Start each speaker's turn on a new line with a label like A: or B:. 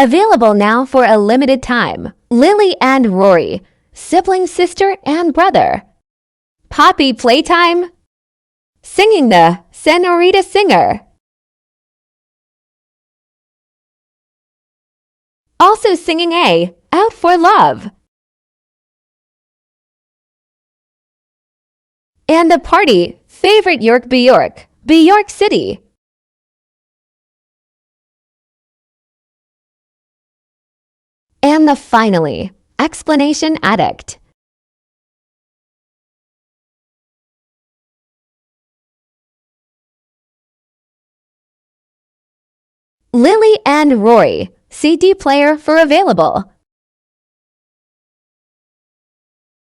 A: Available now for a limited time. Lily and Rory, sibling sister and brother. Poppy Playtime. Singing the Senorita Singer. Also singing A, Out for Love. And the party, Favorite York Bjork, Bjork City. And the finally, Explanation Addict. Lily and Rory, CD player for available.